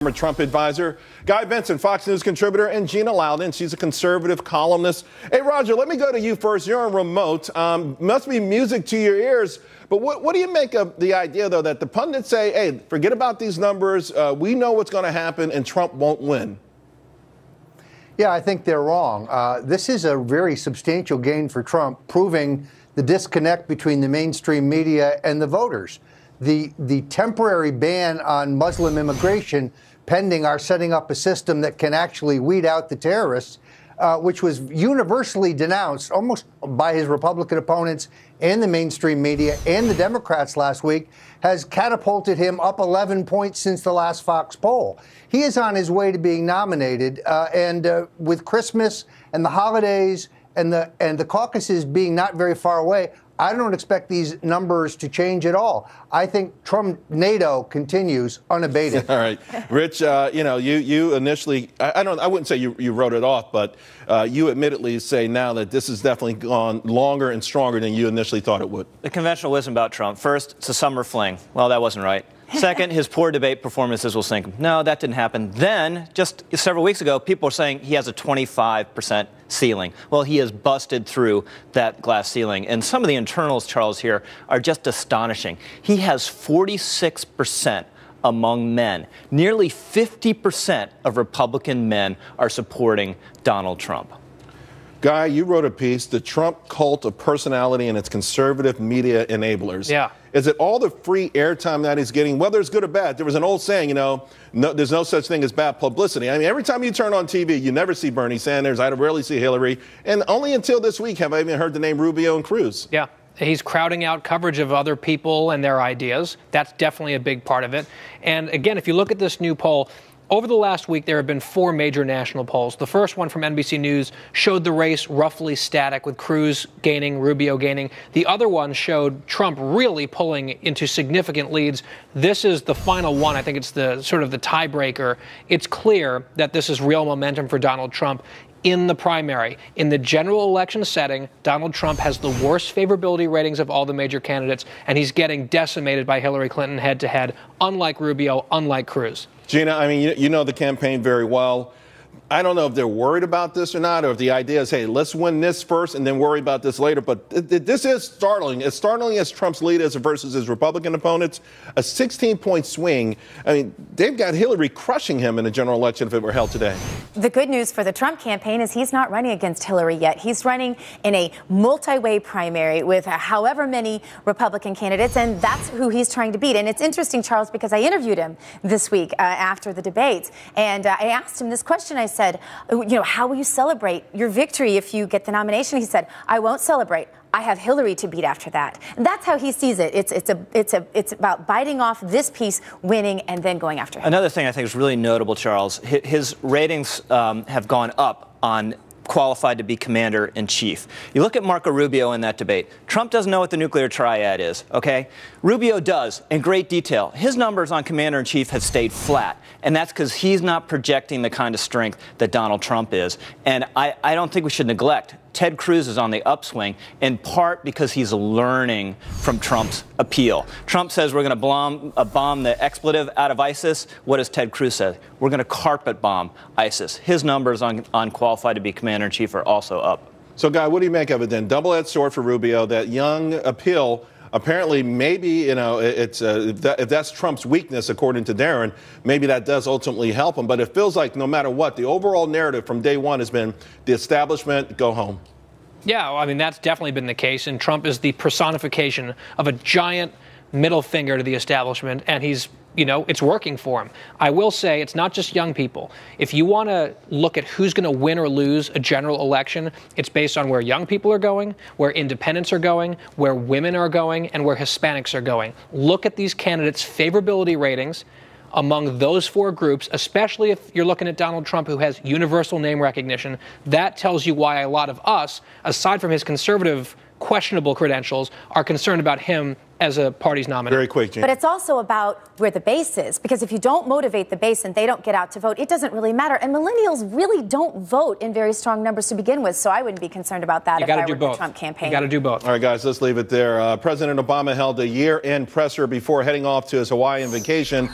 Former Trump advisor, Guy Benson, Fox News contributor, and Gina Loudon. She's a conservative columnist. Hey, Roger, let me go to you first. You're on remote. Must be music to your ears. But what do you make of the idea, though, that the pundits say, hey, forget about these numbers. We know what's going to happen, and Trump won't win? Yeah, I think they're wrong. This is a very substantial gain for Trump, proving the disconnect between the mainstream media and the voters. The temporary ban on Muslim immigration pending our setting up a system that can actually weed out the terrorists, which was universally denounced almost by his Republican opponents and the mainstream media and the Democrats last week, has catapulted him up 11 points since the last Fox poll. He is on his way to being nominated, and with Christmas and the holidays and the caucuses being not very far away, I don't expect these numbers to change at all. I think Trump-NATO continues unabated. All right, Rich. You initially, I wouldn't say you wrote it off, but you admittedly say now that this has definitely gone longer and stronger than you initially thought it would. The conventional wisdom about Trump: first, it's a summer fling. Well, that wasn't right. Second, his poor debate performances will sink him. No, that didn't happen. Then, just several weeks ago, people were saying he has a 25% ceiling. Well, he has busted through that glass ceiling. And some of the internals, Charles, here are just astonishing. He has 46% among men. Nearly 50% of Republican men are supporting Donald Trump. Guy, you wrote a piece, The Trump Cult of Personality and Its Conservative Media Enablers. Yeah. Is it all the free airtime that he's getting, whether it's good or bad? There was an old saying, there's no such thing as bad publicity. I mean, every time you turn on TV, you never see Bernie Sanders. I rarely see Hillary. And only until this week have I even heard the name Rubio and Cruz. Yeah. He's crowding out coverage of other people and their ideas. That's definitely a big part of it. And again, if you look at this new poll, over the last week, there have been 4 major national polls. The first one from NBC News showed the race roughly static, with Cruz gaining, Rubio gaining. The other one showed Trump really pulling into significant leads. This is the final one. I think it's the sort of the tiebreaker. It's clear that this is real momentum for Donald Trump in the primary. In the general election setting, Donald Trump has the worst favorability ratings of all the major candidates, and he's getting decimated by Hillary Clinton head-to-head, unlike Rubio, unlike Cruz. Gina, I mean, you know the campaign very well. I don't know if they're worried about this or not, or if the idea is, hey, let's win this first and then worry about this later. But this is startling. As startling as Trump's lead is versus his Republican opponents, a 16-point swing. I mean, they've got Hillary crushing him in the general election if it were held today. The good news for the Trump campaign is he's not running against Hillary yet. He's running in a multi-way primary with however many Republican candidates, and that's who he's trying to beat. And it's interesting, Charles, because I interviewed him this week after the debates, and I asked him this question. I said, how will you celebrate your victory if you get the nomination? He said, I won't celebrate. I have Hillary to beat after that. And that's how he sees it. It's about biting off this piece, winning, and then going after him. Another thing I think is really notable, Charles, his ratings have gone up on qualified to be commander-in-chief. You look at Marco Rubio in that debate. Trump doesn't know what the nuclear triad is, okay? Rubio does, in great detail. His numbers on commander-in-chief have stayed flat, and that's because he's not projecting the kind of strength that Donald Trump is. And I don't think we should neglect Ted Cruz is on the upswing, in part because he's learning from Trump's appeal. Trump says we're going to bomb the expletive out of ISIS. What does Ted Cruz say? We're going to carpet bomb ISIS. His numbers on qualified to be commander-in-chief are also up. So, Guy, what do you make of it then? Double-edged sword for Rubio, that young appeal. Apparently, maybe, if that's Trump's weakness, according to Darren, maybe that does ultimately help him. But it feels like no matter what, the overall narrative from day one has been the establishment, go home. Yeah, I mean, that's definitely been the case. And Trump is the personification of a giant middle finger to the establishment. And he's, it's working for him. I will say it's not just young people. If you want to look at who's going to win or lose a general election, it's based on where young people are going, where independents are going, where women are going, and where Hispanics are going. Look at these candidates' favorability ratings among those 4 groups, especially if you're looking at Donald Trump, who has universal name recognition. That tells you why a lot of us, aside from his conservative questionable credentials, are concerned about him as a party's nominee. Very quick, Gene. But it's also about where the base is, because if you don't motivate the base and they don't get out to vote, it doesn't really matter. And millennials really don't vote in very strong numbers to begin with, so I wouldn't be concerned about that if I were the Trump campaign. You got to do both. All right, guys, let's leave it there. President Obama held a year-end presser before heading off to his Hawaiian vacation.